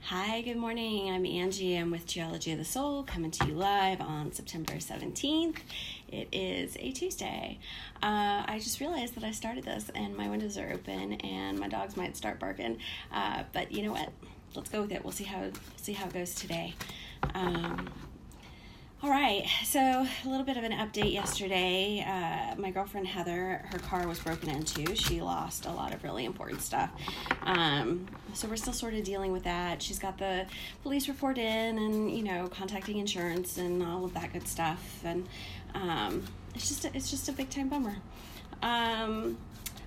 Hi, good morning. I'm Angie. I'm with Geology of the Soul, coming to you live on September 17th. It is a Tuesday. I just realized that I started this and my windows are open and my dogs might start barking. But you know what? Let's go with it. We'll see how it goes today. All right, so a little bit of an update yesterday. My girlfriend Heather, her car was broken into. She lost a lot of really important stuff. So we're still sort of dealing with that. She's got the police report in and, contacting insurance and all of that good stuff. And it's just a big time bummer.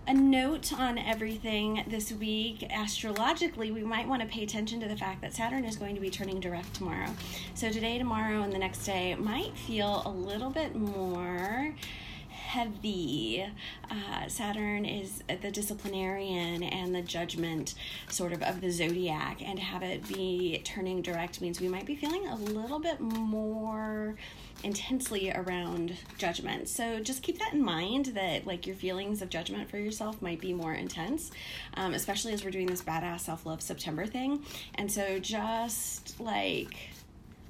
A note on everything this week, astrologically, we might want to pay attention to the fact that Saturn is going to be turning direct tomorrow. So today, tomorrow, and the next day might feel a little bit more heavy. Saturn is the disciplinarian and the judgment sort of the zodiac, and to have it be turning direct means we might be feeling a little bit more intensely around judgment. So just keep that in mind, that your feelings of judgment for yourself might be more intense, especially as we're doing this badass self-love September thing. And so just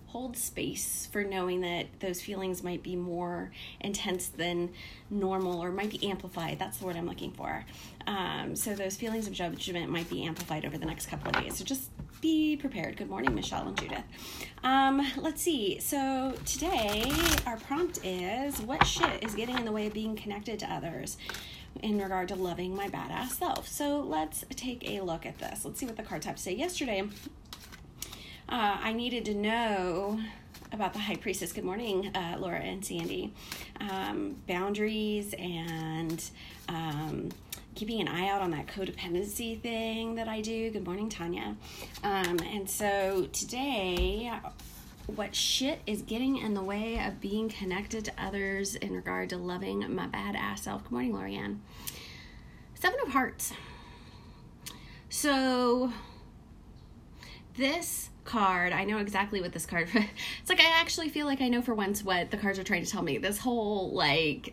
hold space for knowing that those feelings might be more intense than normal, or might be amplified. That's the word I'm looking for. So those feelings of judgment might be amplified over the next couple of days. So just be prepared. Good morning, Michelle and Judith. Let's see. So today our prompt is, what shit is getting in the way of being connected to others in regard to loving my badass self? So let's take a look at this. Let's see what the cards have to say. Yesterday, I needed to know about the High Priestess. Good morning, Laura and Sandy. Boundaries and keeping an eye out on that codependency thing that I do. Good morning, Tanya. And so today, what shit is getting in the way of being connected to others in regard to loving my badass self? Good morning, Lorianne. 7 of Hearts. So this card, I know exactly what this card, it's I actually feel like I know for once what the cards are trying to tell me. This whole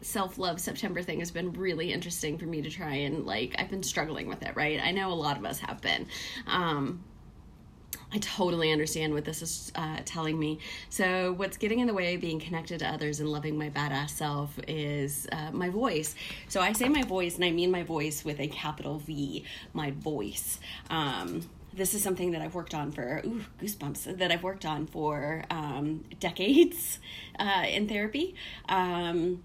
self-love September thing has been really interesting for me to try and I've been struggling with it, right? I know a lot of us have been. I totally understand what this is telling me. So what's getting in the way of being connected to others and loving my badass self is my voice. So I say my voice, and I mean my voice with a capital V, my voice. This is something that I've worked on for, goosebumps, that I've worked on for decades in therapy. And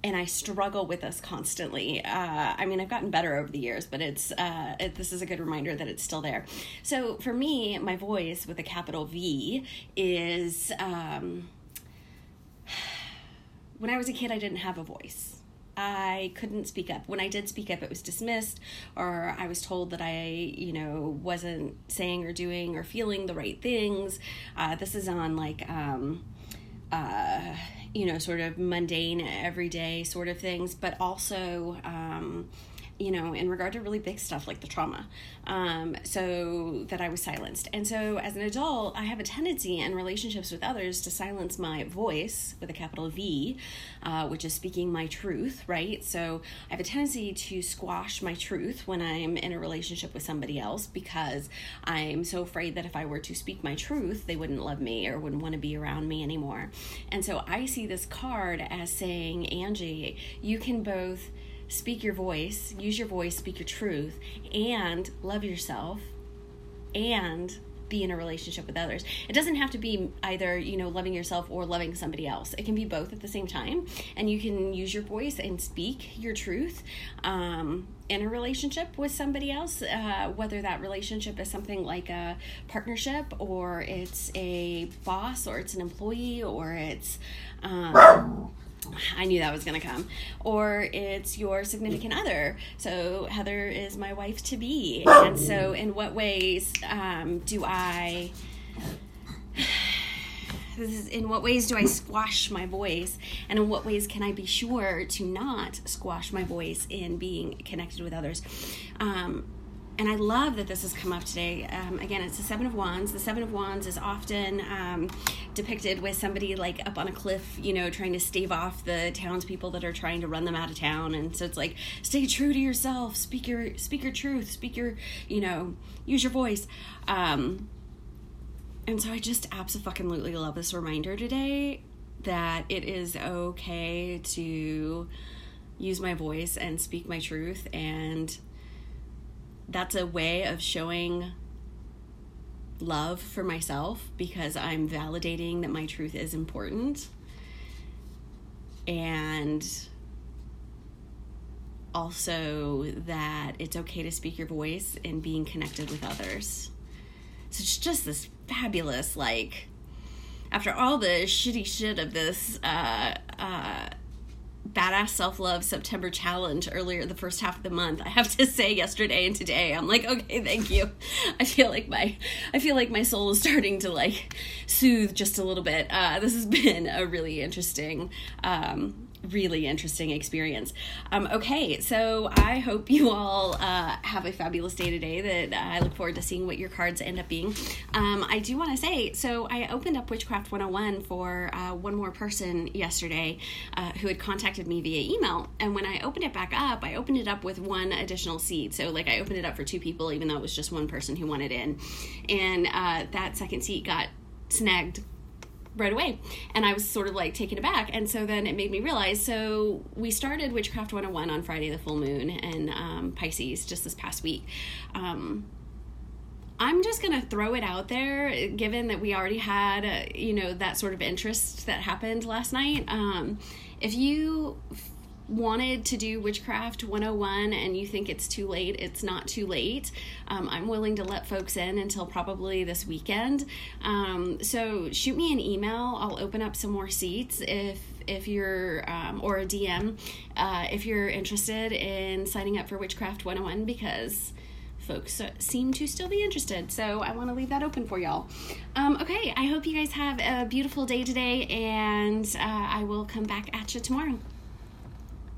I struggle with this constantly. I've gotten better over the years, but this is a good reminder that it's still there. So for me, my voice with a capital V is, when I was a kid, I didn't have a voice. I couldn't speak up. When I did speak up, it was dismissed, or I was told that I, wasn't saying or doing or feeling the right things. This is on sort of mundane, everyday sort of things, but also, in regard to really big stuff like the trauma, so that I was silenced. And so as an adult, I have a tendency in relationships with others to silence my voice with a capital V, which is speaking my truth, right? So I have a tendency to squash my truth when I'm in a relationship with somebody else, because I'm so afraid that if I were to speak my truth, they wouldn't love me or wouldn't want to be around me anymore. And so I see this card as saying, Angie, you can both speak your voice, use your voice, speak your truth, and love yourself, and be in a relationship with others. It doesn't have to be either, loving yourself or loving somebody else. It can be both at the same time, and you can use your voice and speak your truth in a relationship with somebody else, whether that relationship is something like a partnership, or it's a boss, or it's an employee, or it's I knew that was going to come, or it's your significant other. So Heather is my wife to be. And so in what ways do I squash my voice, and in what ways can I be sure to not squash my voice in being connected with others? And I love that this has come up today. Again, it's the 7 of Wands. The 7 of Wands is often depicted with somebody up on a cliff, trying to stave off the townspeople that are trying to run them out of town. And so it's stay true to yourself, speak your truth, speak your, use your voice. And so I just absolutely love this reminder today that it is okay to use my voice and speak my truth, and that's a way of showing love for myself because I'm validating that my truth is important, and also that it's okay to speak your voice and being connected with others. So it's just this fabulous, like, after all the shitty shit of this badass self-love September challenge earlier the first half of the month, I have to say yesterday and today I'm like, okay, thank you. I feel like my soul is starting to like soothe just a little bit. This has been a really interesting experience. Okay, so I hope you all have a fabulous day today. That I look forward to seeing what your cards end up being. I do want to say, so I opened up Witchcraft 101 for one more person yesterday who had contacted me via email, and when I opened it back up, I opened it up with one additional seat. So like I opened it up for 2 people, even though it was just one person who wanted in, and that second seat got snagged right away, and I was sort of like taken aback. And so then it made me realize, so we started Witchcraft 101 on Friday the full moon and Pisces just this past week. I'm just gonna throw it out there, given that we already had that sort of interest that happened last night. If you wanted to do Witchcraft 101 and you think it's too late, it's not too late. I'm willing to let folks in until probably this weekend. So shoot me an email. I'll open up some more seats if you're, or a DM, if you're interested in signing up for Witchcraft 101, because folks seem to still be interested. So I want to leave that open for y'all. Okay, I hope you guys have a beautiful day today, and I will come back at you tomorrow.